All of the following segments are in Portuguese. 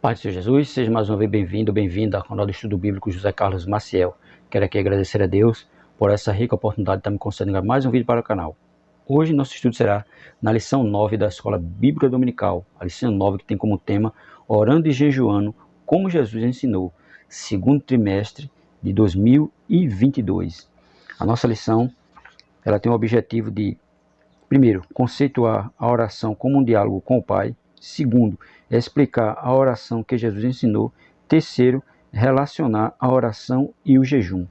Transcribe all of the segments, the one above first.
Pai do Senhor Jesus, seja mais uma vez bem-vindo, bem-vinda ao canal do Estudo Bíblico José Carlos Maciel. Quero aqui agradecer a Deus por essa rica oportunidade de estar me concedendo mais um vídeo para o canal. Hoje nosso estudo será na lição 9 da Escola Bíblica Dominical, a lição 9 que tem como tema Orando e Jejuando, como Jesus ensinou, segundo trimestre de 2022. A nossa lição ela tem o objetivo de, primeiro, conceituar a oração como um diálogo com o Pai. Segundo, explicar a oração que Jesus ensinou. Terceiro, relacionar a oração e o jejum.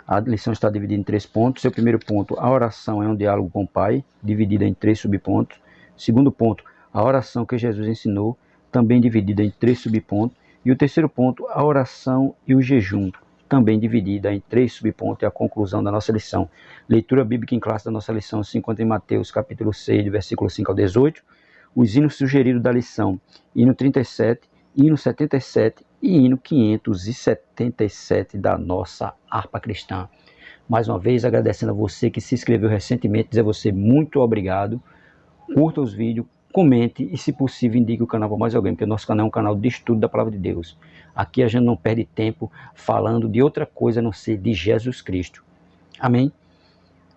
A lição está dividida em 3 pontos. Seu primeiro ponto, a oração é um diálogo com o Pai, dividida em 3 subpontos. Segundo ponto, a oração que Jesus ensinou, também dividida em 3 subpontos. E o terceiro ponto, a oração e o jejum, também dividida em 3 subpontos, é a conclusão da nossa lição. Leitura bíblica em classe da nossa lição se encontra em Mateus capítulo 6, do versículo 5 ao 18. Os hinos sugeridos da lição, hino 37, hino 77 e hino 577 da nossa harpa cristã. Mais uma vez agradecendo a você que se inscreveu recentemente, dizer a você muito obrigado. Curta os vídeos, comente e, se possível, indique o canal para mais alguém, porque o nosso canal é um canal de estudo da Palavra de Deus. Aqui a gente não perde tempo falando de outra coisa a não ser de Jesus Cristo. Amém?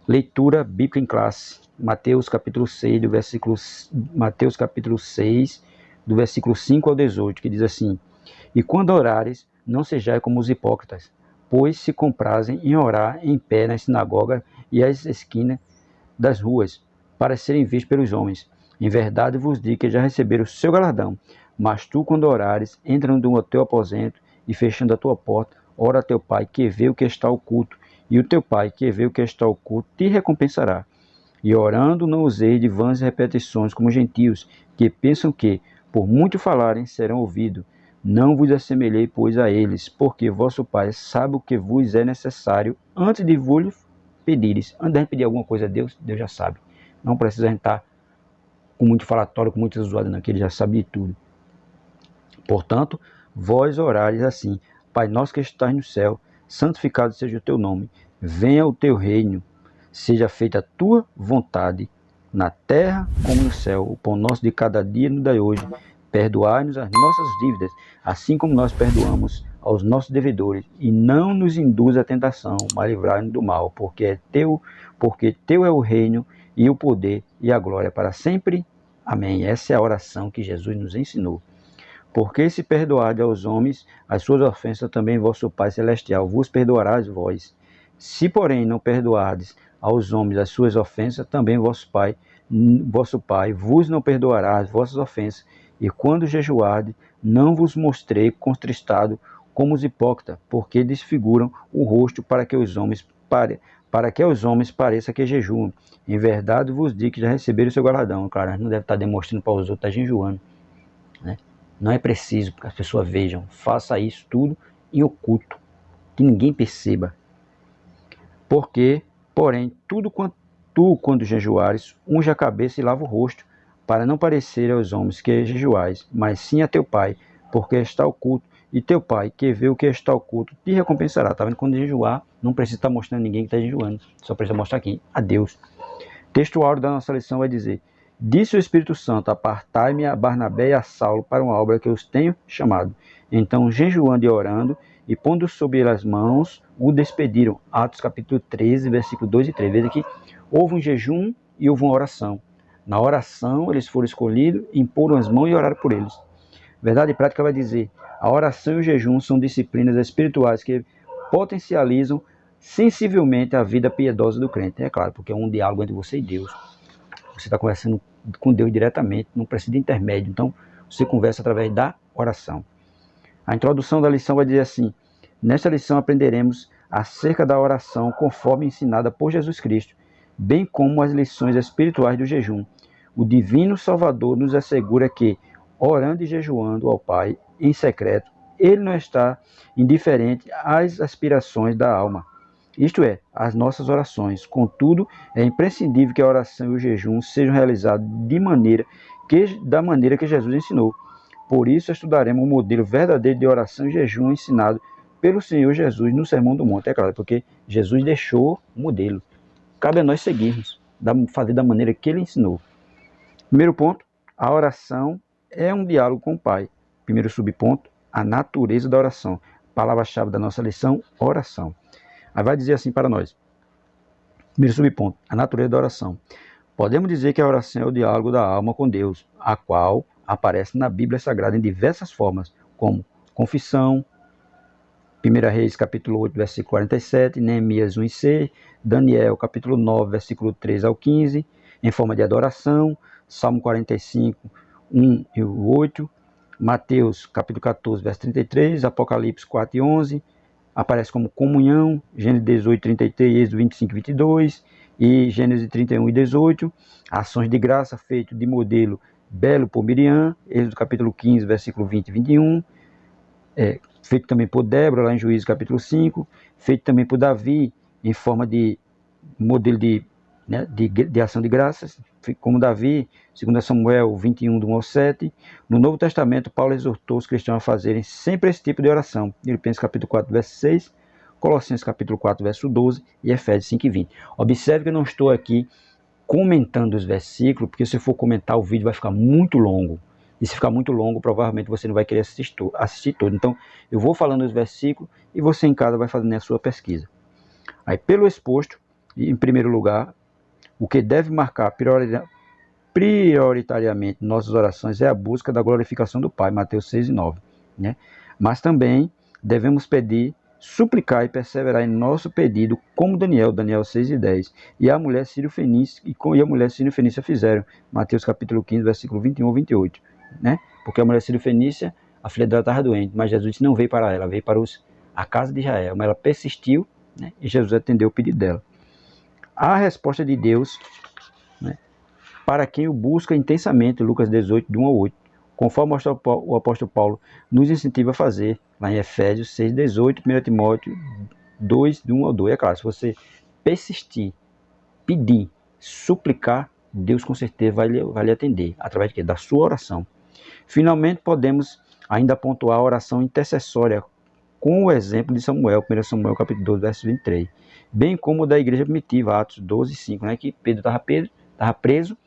Leitura bíblica em classe. Mateus capítulo 6, do versículo 5 ao 18, que diz assim: E quando orares, não sejais como os hipócritas, pois se comprazem em orar em pé nas sinagogas e às esquinas das ruas, para serem vistos pelos homens. Em verdade vos digo que já receberam o seu galardão. Mas tu, quando orares, entra no teu aposento e, fechando a tua porta, ora a teu Pai que vê o que está oculto, e o teu Pai que vê o que está oculto te recompensará. E orando não useis de vãs repetições como gentios, que pensam que, por muito falarem, serão ouvidos. Não vos assemelhei, pois, a eles, porque vosso Pai sabe o que vos é necessário antes de vos pedires. Antes de pedir alguma coisa a Deus, Deus já sabe. Não precisa estar com muito falatório, com muitas zoadas, não, que Ele já sabe de tudo. Portanto, vós orares assim: Pai nosso que estás no céu, santificado seja o teu nome. Venha o teu reino. Seja feita a tua vontade, na terra como no céu. O pão nosso de cada dia nos dai hoje. Perdoai-nos as nossas dívidas, assim como nós perdoamos aos nossos devedores. E não nos induz à tentação, mas livrai-nos do mal, porque teu é o reino, e o poder, e a glória para sempre. Amém. Essa é a oração que Jesus nos ensinou. Porque se perdoardes aos homens as suas ofensas, também vosso Pai Celestial vos perdoará as vós. Se, porém, não perdoardes aos homens as suas ofensas, também vosso Pai vos não perdoará as vossas ofensas. E quando jejuardes, não vos mostrei contristado como os hipócritas, porque desfiguram o rosto para que aos homens pareça que jejuam. Em verdade vos digo que já receberam o seu galardão. Claro, não deve estar demonstrando para os outros, está jejuando, né? Não é preciso que as pessoas vejam. Faça isso tudo em oculto, que ninguém perceba. Porque, porém, quando jejuares, unge a cabeça e lava o rosto, para não parecer aos homens que jejuais, mas sim a teu Pai, porque está oculto, e teu Pai, que vê o que está oculto, te recompensará. Está vendo? Quando jejuar, não precisa estar mostrando a ninguém que está jejuando, só precisa mostrar aqui, a Deus. Texto áureo da nossa lição vai dizer: Disse o Espírito Santo: Apartai-me a Barnabé e a Saulo para uma obra que eu os tenho chamado. Então, jejuando e orando, e pondo sobre ele as mãos, o despediram. Atos capítulo 13, versículo 2 e 3. Veja que houve um jejum e houve uma oração. Na oração, eles foram escolhidos, imporam as mãos e oraram por eles. Verdade e prática vai dizer: a oração e o jejum são disciplinas espirituais que potencializam sensivelmente a vida piedosa do crente. É claro, porque é um diálogo entre você e Deus. Você está conversando com Deus diretamente, não precisa de intermédio. Então, você conversa através da oração. A introdução da lição vai dizer assim: nesta lição aprenderemos acerca da oração conforme ensinada por Jesus Cristo, bem como as lições espirituais do jejum. O Divino Salvador nos assegura que, orando e jejuando ao Pai em secreto, Ele não está indiferente às aspirações da alma, isto é, as nossas orações. Contudo, é imprescindível que a oração e o jejum sejam realizados da maneira que Jesus ensinou. Por isso, estudaremos o modelo verdadeiro de oração e jejum ensinado pelo Senhor Jesus no Sermão do Monte. É claro, porque Jesus deixou o modelo. Cabe a nós seguirmos, fazer da maneira que Ele ensinou. Primeiro ponto, a oração é um diálogo com o Pai. primeiro subponto, a natureza da oração. Palavra-chave da nossa lição, oração. Aí vai dizer assim para nós. Primeiro subponto, a natureza da oração. Podemos dizer que a oração é o diálogo da alma com Deus, a qual aparece na Bíblia Sagrada em diversas formas, como confissão, 1 Reis, capítulo 8, versículo 47, Neemias 1 e 6, Daniel, capítulo 9, versículo 3 ao 15, em forma de adoração, Salmo 45, 1 e 8, Mateus, capítulo 14, verso 33, Apocalipse 4 e 11, aparece como comunhão, Gênesis 18, 33, Êxodo 25, 22, e Gênesis 31 e 18, ações de graça feito de modelo belo por Miriam, Êxodo capítulo 15, versículo 20 e 21, feito também por Débora, lá em Juízes capítulo 5, feito também por Davi, em forma de modelo de ação de graças, como Davi, 2 Samuel 21, do 1 ao 7. No Novo Testamento, Paulo exortou os cristãos a fazerem sempre esse tipo de oração. Filipenses capítulo 4, verso 6, Colossenses capítulo 4, verso 12 e Efésios 5 e 20. Observe que eu não estou aqui comentando os versículos, porque se for comentar o vídeo vai ficar muito longo. E se ficar muito longo, provavelmente você não vai querer assistir todo. Então, eu vou falando os versículos e você em casa vai fazendo a sua pesquisa. Aí, pelo exposto, em primeiro lugar, o que deve marcar prioritariamente nossas orações é a busca da glorificação do Pai, Mateus 6 e 9. Né? Mas também devemos pedir, suplicar e perseverar em nosso pedido, como Daniel 6 e 10, e a mulher sírio-fenícia fizeram, Mateus capítulo 15, versículo 21 ao 28. Né? Porque a mulher sírio-fenícia, a filha dela estava doente, mas Jesus não veio para ela, veio para a casa de Israel, mas ela persistiu, né? E Jesus atendeu o pedido dela. A resposta de Deus, né, para quem o busca intensamente, Lucas 18, de 1 ao 8, conforme o apóstolo Paulo nos incentiva a fazer, lá em Efésios 6, 18, 1 Timóteo 2, de 1 ao 2. É claro, se você persistir, pedir, suplicar, Deus com certeza vai lhe atender, através de quê? Da sua oração. Finalmente, podemos ainda pontuar a oração intercessória, com o exemplo de Samuel, 1 Samuel capítulo 12, verso 23, bem como da igreja primitiva, Atos 12, 5, né, que Pedro estava preso,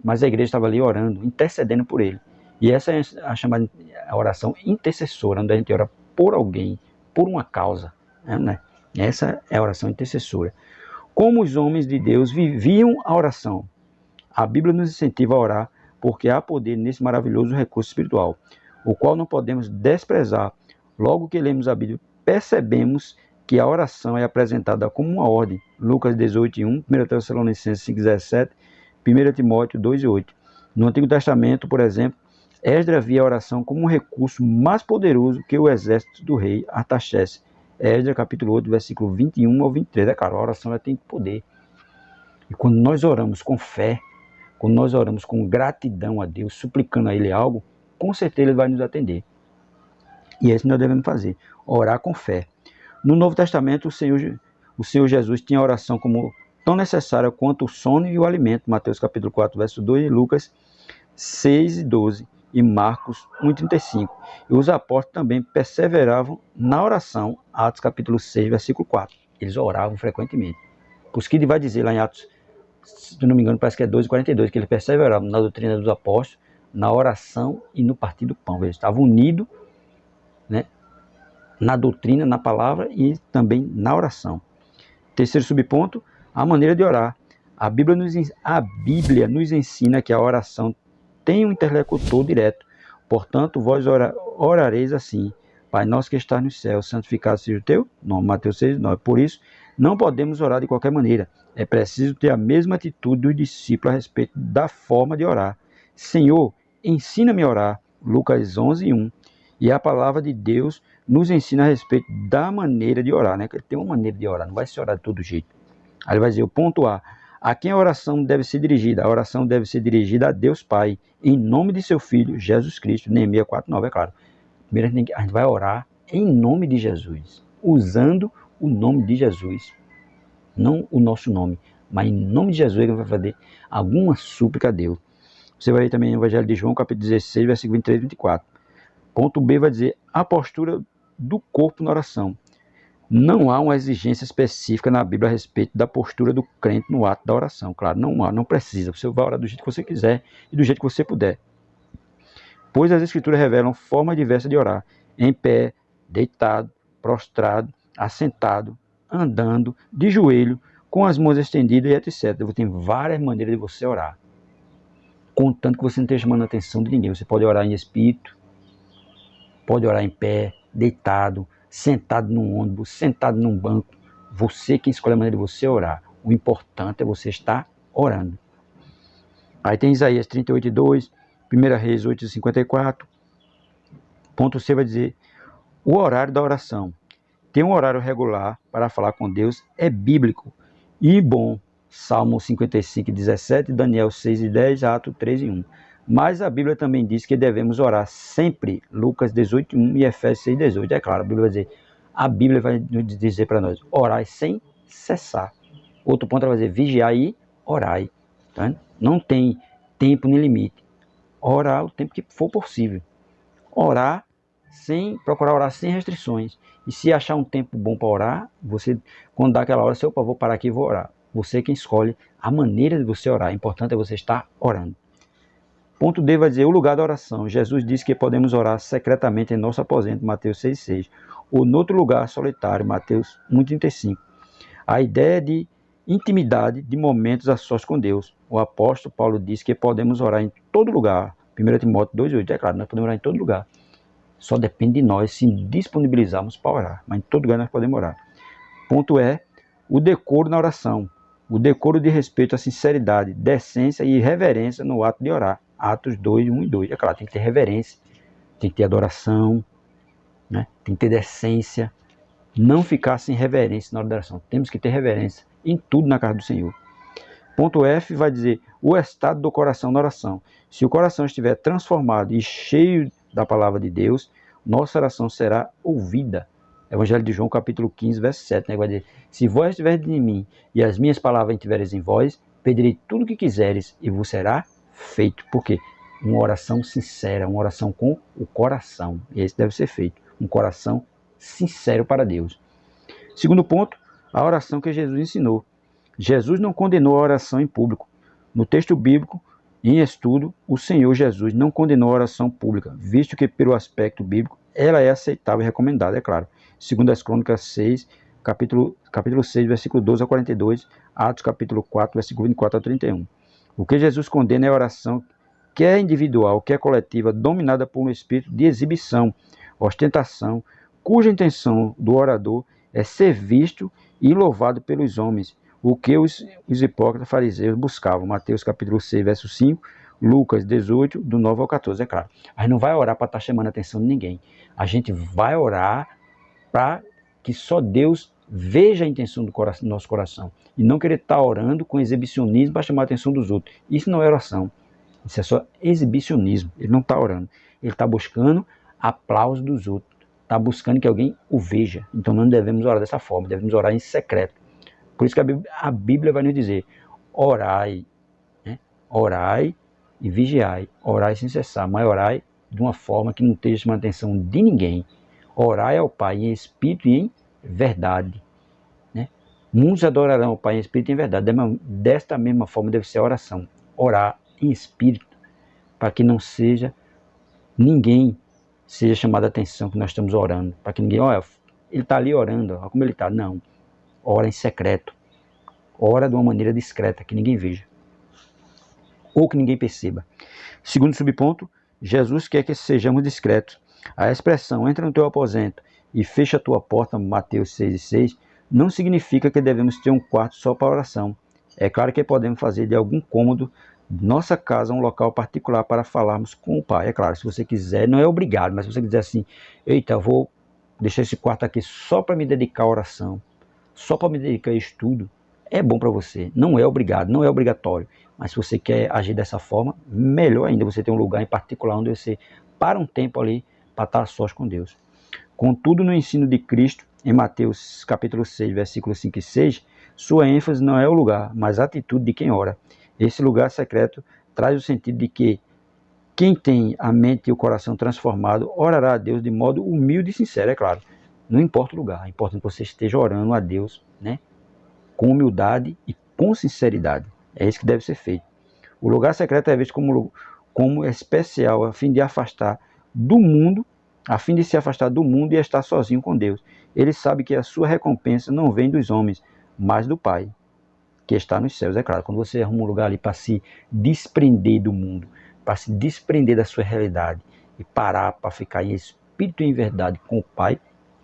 mas a igreja estava ali orando, intercedendo por ele. E essa é a chamada oração intercessora, onde a gente ora por alguém, por uma causa. Né? Essa é a oração intercessora. Como os homens de Deus viviam a oração? A Bíblia nos incentiva a orar, porque há poder nesse maravilhoso recurso espiritual, o qual não podemos desprezar. Logo que lemos a Bíblia, percebemos que a oração é apresentada como uma ordem. Lucas 18, 1, 1 Tessalonicenses 5, 17, 1 Timóteo 2 e 8. No Antigo Testamento, por exemplo, Esdras via a oração como um recurso mais poderoso que o exército do rei Artaxerxes. Esdras capítulo 8, versículo 21 ao 23. É claro, a oração ela tem poder. E quando nós oramos com fé, quando nós oramos com gratidão a Deus, suplicando a Ele algo, com certeza Ele vai nos atender. E é isso que nós devemos fazer, orar com fé. No Novo Testamento, o Senhor Jesus tinha a oração como tão necessária quanto o sono e o alimento. Mateus capítulo 4, verso 2, e Lucas 6 e 12, e Marcos 1 e 35. E os apóstolos também perseveravam na oração, Atos capítulo 6, versículo 4. Eles oravam frequentemente. Por isso que ele vai dizer lá em Atos, se não me engano, parece que é 2 e 42, que eles perseveravam na doutrina dos apóstolos, na oração e no partir do pão. Eles estavam unidos, né, na doutrina, na palavra e também na oração. Terceiro subponto, a maneira de orar. A Bíblia nos ensina que a oração tem um interlocutor direto. Portanto, vós orareis assim: Pai nosso que estás no céu, santificado seja o teu nome. Mateus 6, 9. Por isso, não podemos orar de qualquer maneira. É preciso ter a mesma atitude dos discípulos a respeito da forma de orar. Senhor, ensina-me a orar. Lucas 11, 1. E a palavra de Deus nos ensina a respeito da maneira de orar, né? Que tem uma maneira de orar, não vai se orar de todo jeito. Aí ele vai dizer, o ponto A quem a oração deve ser dirigida? A oração deve ser dirigida a Deus Pai, em nome de seu Filho, Jesus Cristo. Neemias 4:9, é claro. Primeiro a gente vai orar em nome de Jesus, usando o nome de Jesus, não o nosso nome, mas em nome de Jesus a gente vai fazer alguma súplica a Deus. Você vai ver também no Evangelho de João, capítulo 16, versículo 23 e 24. Ponto B vai dizer a postura do corpo na oração. Não há uma exigência específica na Bíblia a respeito da postura do crente no ato da oração. Claro, não precisa. Você vai orar do jeito que você quiser e do jeito que você puder. Pois as Escrituras revelam formas diversas de orar: em pé, deitado, prostrado, assentado, andando, de joelho, com as mãos estendidas e etc. Tem várias maneiras de você orar, contanto que você não esteja chamando a atenção de ninguém. Você pode orar em espírito, pode orar em pé, deitado, sentado num ônibus, sentado num banco. Você quem escolhe a maneira de você orar. O importante é você estar orando. Aí tem Isaías 38:2, 1 Reis 8:54. Ponto C vai dizer: o horário da oração. Ter um horário regular para falar com Deus é bíblico e bom. Salmo 55:17, Daniel 6:10, Atos 3:1. Mas a Bíblia também diz que devemos orar sempre, Lucas 18:1 e Efésios 6:18. É claro, a Bíblia vai dizer para nós: orai sem cessar. Outro ponto ela vai dizer: vigiai e orai. Tá? Não tem tempo nem limite. Orar o tempo que for possível. Procurar orar sem restrições. E se achar um tempo bom para orar, você, quando dá aquela hora, você, opa, vou parar aqui e vou orar. Você quem escolhe a maneira de você orar. O importante é você estar orando. Ponto D vai dizer: o lugar da oração. Jesus disse que podemos orar secretamente em nosso aposento, Mateus 6:6. Ou em outro lugar solitário, Mateus 1:35. A ideia de intimidade, de momentos a sós com Deus. O apóstolo Paulo disse que podemos orar em todo lugar. 1 Timóteo 2:8. É claro, nós podemos orar em todo lugar. Só depende de nós se disponibilizarmos para orar. Mas em todo lugar nós podemos orar. Ponto E, o decoro na oração. O decoro de respeito à sinceridade, decência e reverência no ato de orar. Atos 2:1 e 2. É claro, tem que ter reverência, tem que ter adoração, né? Tem que ter decência. Não ficar sem reverência na hora da oração. Temos que ter reverência em tudo na casa do Senhor. Ponto F vai dizer: o estado do coração na oração. Se o coração estiver transformado e cheio da palavra de Deus, nossa oração será ouvida. Evangelho de João, capítulo 15, verso 7, né? Vai dizer: se vós estiverdes em mim e as minhas palavras estiverem em vós, pedirei tudo o que quiseres e vos será feito. Por quê? Uma oração sincera, uma oração com o coração. E esse deve ser feito. Um coração sincero para Deus. Segundo ponto, a oração que Jesus ensinou. Jesus não condenou a oração em público. No texto bíblico, em estudo, o Senhor Jesus não condenou a oração pública, visto que, pelo aspecto bíblico, ela é aceitável e recomendada, é claro. Segundo as Crônicas 6, capítulo 6, versículo 12 a 42, Atos capítulo 4, versículo 24 a 31. O que Jesus condena é a oração, quer individual, quer coletiva, dominada por um espírito de exibição, ostentação, cuja intenção do orador é ser visto e louvado pelos homens, o que os hipócritas fariseus buscavam. Mateus capítulo 6, verso 5, Lucas 18, do 9 ao 14, é claro. A gente não vai orar para estar chamando a atenção de ninguém. A gente vai orar para que só Deus veja a intenção do nosso coração. E não querer estar orando com exibicionismo para chamar a atenção dos outros. Isso não é oração. Isso é só exibicionismo. Ele não está orando. Ele está buscando aplauso dos outros. Está buscando que alguém o veja. Então não devemos orar dessa forma. Devemos orar em secreto. Por isso que a Bíblia vai nos dizer: orai, né? Orai e vigiai. Orai sem cessar, mas orai de uma forma que não esteja chamando a atenção de ninguém. Orai ao Pai em espírito e em verdade, né? Muitos adorarão ao Pai em espírito e em verdade. Desta mesma forma deve ser a oração. Orar em espírito, para que não seja ninguém seja chamado a atenção que nós estamos orando. Para que ninguém, olha, ele está ali orando, olha como ele está. Não. Ora em secreto. Ora de uma maneira discreta, que ninguém veja. Ou que ninguém perceba. Segundo subponto, Jesus quer que sejamos discretos. A expressão entra no teu aposento e fecha a tua porta, Mateus 6:6, não significa que devemos ter um quarto só para oração. É claro que podemos fazer de algum cômodo nossa casa um local particular para falarmos com o Pai. É claro, se você quiser, não é obrigado, mas se você quiser assim: eita, eu vou deixar esse quarto aqui só para me dedicar à oração, só para me dedicar a estudo, é bom para você. Não é obrigado, não é obrigatório. Mas se você quer agir dessa forma, melhor ainda você ter um lugar em particular onde você para um tempo ali para estar sós com Deus. Contudo, no ensino de Cristo, em Mateus capítulo 6, versículos 5 e 6, sua ênfase não é o lugar, mas a atitude de quem ora. Esse lugar secreto traz o sentido de que quem tem a mente e o coração transformado orará a Deus de modo humilde e sincero, é claro. Não importa o lugar, é importante que você esteja orando a Deus, né, com humildade e com sinceridade. É isso que deve ser feito. O lugar secreto é visto como como especial a fim de afastar do mundo, a fim de se afastar do mundo e estar sozinho com Deus. Ele sabe que a sua recompensa não vem dos homens, mas do Pai, que está nos céus. É claro, quando você arruma um lugar ali para se desprender do mundo, para se desprender da sua realidade e parar para ficar em espírito e em verdade com o Pai,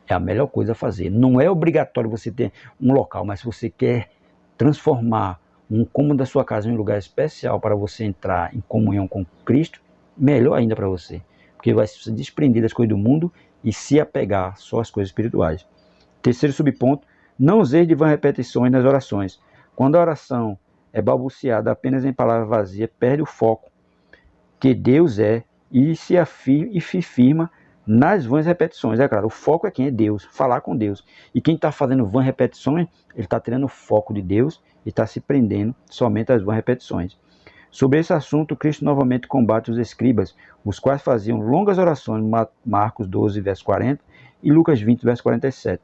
é a melhor coisa a fazer. Não é obrigatório você ter um local, mas se você quer transformar um cômodo da sua casa em um lugar especial para você entrar em comunhão com Cristo, melhor ainda para você. Porque vai se desprender das coisas do mundo e se apegar só às coisas espirituais. Terceiro subponto, não useis de vãs repetições nas orações. Quando a oração é balbuciada apenas em palavras vazias, perde o foco que Deus é e se firma nas vãs repetições. É claro, o foco é quem? É Deus, falar com Deus. E quem está fazendo vãs repetições, ele está tirando o foco de Deus e está se prendendo somente às vãs repetições. Sobre esse assunto, Cristo novamente combate os escribas, os quais faziam longas orações, Marcos 12, verso 40 e Lucas 20, verso 47.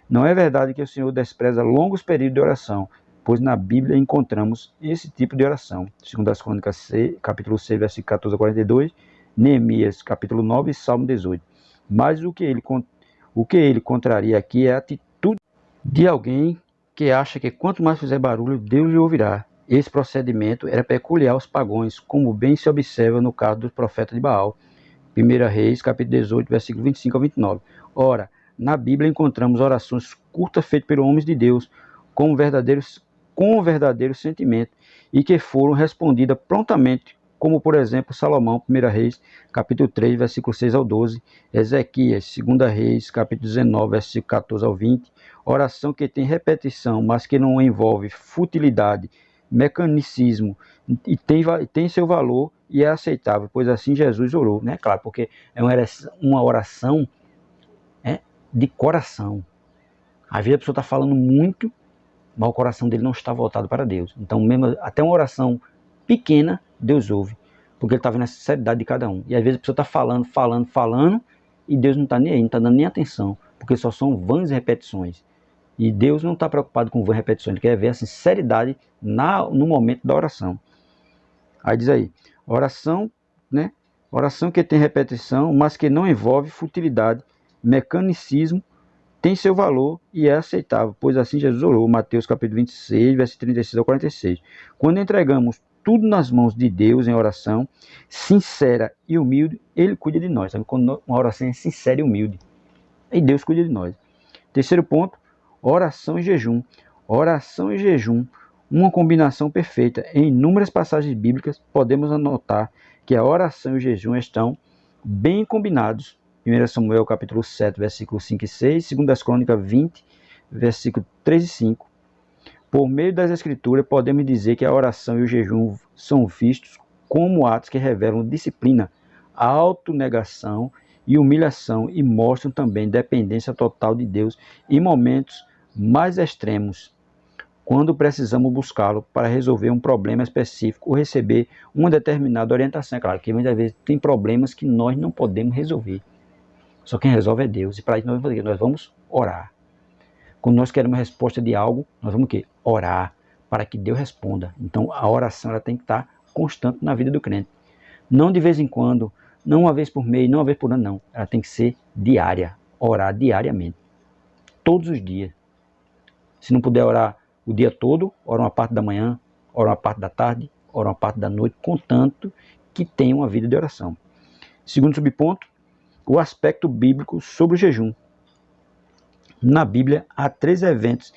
Não é verdade que o Senhor despreza longos períodos de oração, pois na Bíblia encontramos esse tipo de oração. Segundo as Crônicas, capítulo 6, versículo 14 a 42, Neemias, capítulo 9 e Salmo 18. Mas o que ele contraria aqui é a atitude de alguém que acha que quanto mais fizer barulho, Deus lhe ouvirá. Esse procedimento era peculiar aos pagãos, como bem se observa no caso dos profetas de Baal. 1 Reis, capítulo 18, versículo 25 a 29. Ora, na Bíblia encontramos orações curtas feitas pelos homens de Deus, com um verdadeiro sentimento, e que foram respondidas prontamente, como por exemplo Salomão, 1 Reis, capítulo 3, versículo 6 ao 12, Ezequias, 2 Reis, capítulo 19, versículo 14 ao 20, oração que tem repetição, mas que não envolve futilidade, mecanicismo, e tem seu valor e é aceitável, pois assim Jesus orou, né? Claro, porque é uma oração de coração. Às vezes a pessoa está falando muito, mas o coração dele não está voltado para Deus. Então, mesmo até uma oração pequena, Deus ouve, porque ele está vendo a sinceridade de cada um. E às vezes a pessoa está falando, e Deus não está nem aí, não está dando nem atenção, porque só são vãs repetições. E Deus não está preocupado com vãs repetições, ele quer ver a sinceridade no momento da oração. Aí diz aí, oração, né? Oração que tem repetição, mas que não envolve futilidade, mecanicismo, tem seu valor e é aceitável, pois assim Jesus orou, Mateus capítulo 26, versículo 36 ao 46. Quando entregamos tudo nas mãos de Deus em oração, sincera e humilde, Ele cuida de nós. Sabe? Quando uma oração é sincera e humilde, aí Deus cuida de nós. Terceiro ponto, oração e jejum. Oração e jejum, uma combinação perfeita. Em inúmeras passagens bíblicas, podemos anotar que a oração e o jejum estão bem combinados. 1 Samuel capítulo 7, versículos 5 e 6, 2 Crônicas 20, versículos 3 e 5. Por meio das Escrituras, podemos dizer que a oração e o jejum são vistos como atos que revelam disciplina, autonegação e humilhação e mostram também dependência total de Deus em momentos mais extremos, quando precisamos buscá-lo para resolver um problema específico ou receber uma determinada orientação. É claro que muitas vezes tem problemas que nós não podemos resolver. Só quem resolve é Deus. E para isso nós vamos orar. Quando nós queremos resposta de algo, nós vamos o quê? Orar para que Deus responda. Então a oração ela tem que estar constante na vida do crente. Não de vez em quando, não uma vez por mês, não uma vez por ano, não. Ela tem que ser diária. Orar diariamente. Todos os dias. Se não puder orar o dia todo, ora uma parte da manhã, ora uma parte da tarde, ora uma parte da noite, contanto que tenha uma vida de oração. Segundo subponto, o aspecto bíblico sobre o jejum. Na Bíblia, há 3 eventos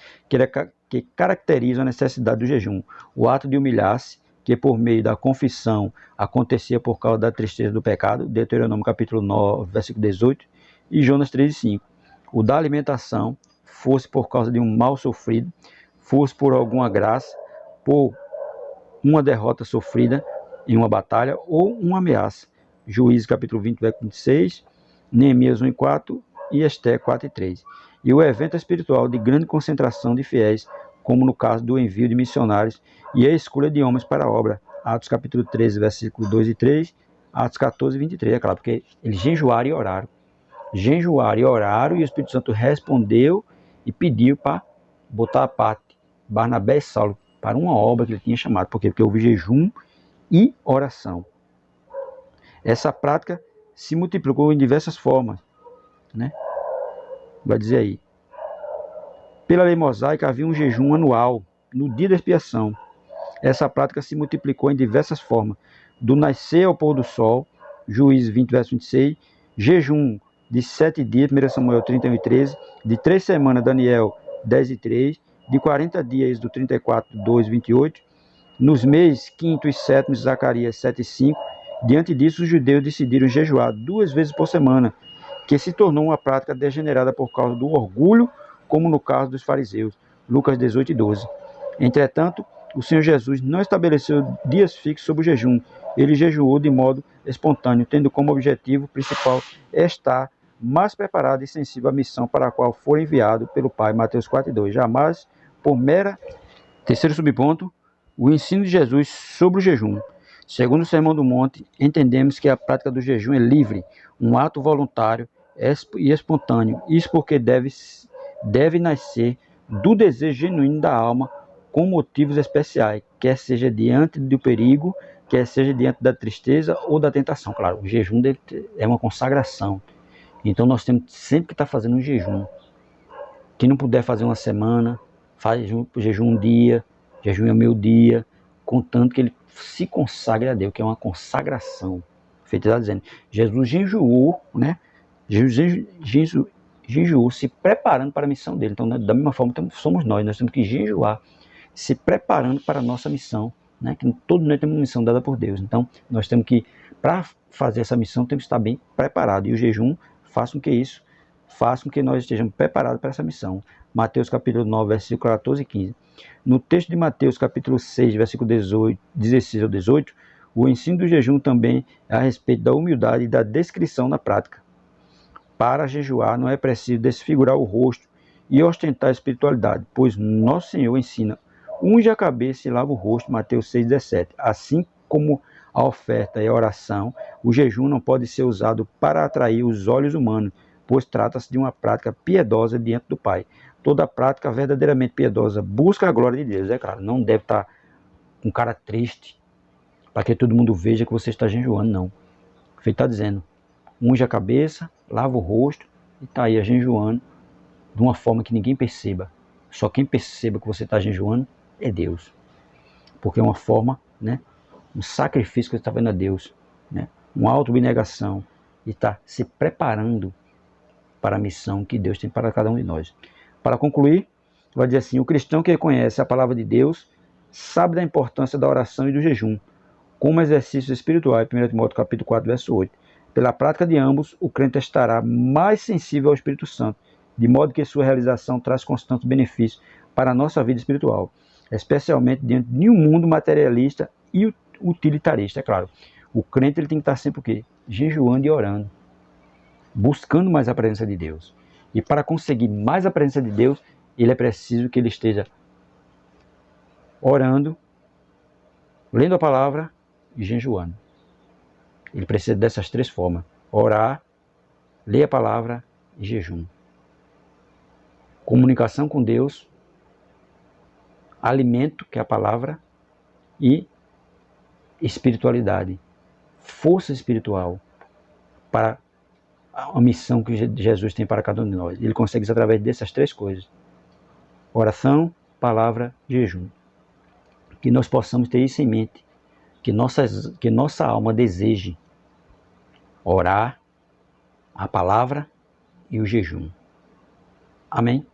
que caracterizam a necessidade do jejum. O ato de humilhar-se, que por meio da confissão acontecia por causa da tristeza do pecado, Deuteronômio capítulo 9, versículo 18, e Jonas 3,5. O da alimentação, fosse por causa de um mal sofrido, fosse por alguma graça, por uma derrota sofrida em uma batalha ou uma ameaça. Juízes capítulo 20, versículo 26, Neemias 1 e 4 e Esté 4 e 3. E o evento espiritual de grande concentração de fiéis, como no caso do envio de missionários e a escolha de homens para a obra. Atos capítulo 13, versículo 2 e 3, Atos 14 e 23, é claro, porque eles jejuaram e oraram. Jejuaram e oraram e o Espírito Santo respondeu e pediu para botar a parte Barnabé e Saulo para uma obra que ele tinha chamado. Por quê? Porque houve jejum e oração. Essa prática se multiplicou em diversas formas, né? Vai dizer aí. Pela lei mosaica havia um jejum anual no dia da expiação. Essa prática se multiplicou em diversas formas, do nascer ao pôr do sol, Juízes 20, verso 26, jejum de 7 dias, 1 Samuel 31 e 13, de 3 semanas, Daniel 10 e 3, de 40 dias, do 34, 2 e 28, nos meses 5º e 7º, Zacarias 7 e 5. Diante disso, os judeus decidiram jejuar 2 vezes por semana, que se tornou uma prática degenerada por causa do orgulho, como no caso dos fariseus, Lucas 18 e 12. Entretanto, o Senhor Jesus não estabeleceu dias fixos sobre o jejum. Ele jejuou de modo espontâneo, tendo como objetivo principal estar mais preparado e sensível à missão para a qual foi enviado pelo Pai, Mateus 4 e 2. Jamais por mera... Terceiro subponto, o ensino de Jesus sobre o jejum. Segundo o Sermão do Monte, entendemos que a prática do jejum é livre, um ato voluntário e espontâneo. Isso porque deve nascer do desejo genuíno da alma, com motivos especiais, quer seja diante do perigo, quer seja diante da tristeza ou da tentação. Claro, o jejum é uma consagração. Então nós temos sempre que estar fazendo um jejum. Quem não puder fazer uma semana, faz jejum um dia, jejum é meio dia, contanto que ele se consagre a Deus, que é uma consagração. Feito está dizendo, Jesus jejuou, né? Jesus jejuou se preparando para a missão dele. Então, da mesma forma, somos nós temos que jejuar, se preparando para a nossa missão, né? Que todos nós temos uma missão dada por Deus. Então, nós temos que, para fazer essa missão, temos que estar bem preparados. E o jejum faça com que nós estejamos preparados para essa missão. Mateus capítulo 9, versículo 14 e 15. No texto de Mateus capítulo 6, versículo 16 ao 18, o ensino do jejum também é a respeito da humildade e da descrição na prática. Para jejuar não é preciso desfigurar o rosto e ostentar a espiritualidade, pois nosso Senhor ensina: unge a cabeça e lava o rosto, Mateus 6,17. Assim como a oferta e a oração, o jejum não pode ser usado para atrair os olhos humanos, pois trata-se de uma prática piedosa diante do Pai. Toda prática verdadeiramente piedosa busca a glória de Deus. É claro, não deve estar com cara triste, para que todo mundo veja que você está jejuando, não. Ele está dizendo, unge a cabeça, lava o rosto, e está aí jejuando, de uma forma que ninguém perceba. Só quem perceba que você está jejuando é Deus. Porque é uma forma, né, um sacrifício que você está vendo a Deus, né, uma auto-abnegação, e está se preparando para a missão que Deus tem para cada um de nós. Para concluir, vai dizer assim, o cristão que conhece a palavra de Deus sabe da importância da oração e do jejum, como exercícios espirituais, 1 Timóteo capítulo 4, verso 8. Pela prática de ambos, o crente estará mais sensível ao Espírito Santo, de modo que sua realização traz constantes benefícios para a nossa vida espiritual, especialmente diante de um mundo materialista e utilitarista. É claro, o crente ele tem que estar sempre o quê? Jejuando e orando, buscando mais a presença de Deus. E para conseguir mais a presença de Deus, ele é preciso que ele esteja orando, lendo a palavra e jejuando. Ele precisa dessas 3 formas: orar, ler a palavra e jejum. Comunicação com Deus, alimento, que é a palavra, e espiritualidade, força espiritual para a missão que Jesus tem para cada um de nós. Ele consegue isso através dessas 3 coisas: oração, palavra, jejum. Que nós possamos ter isso em mente, que nossa alma deseje orar, a palavra e o jejum. Amém?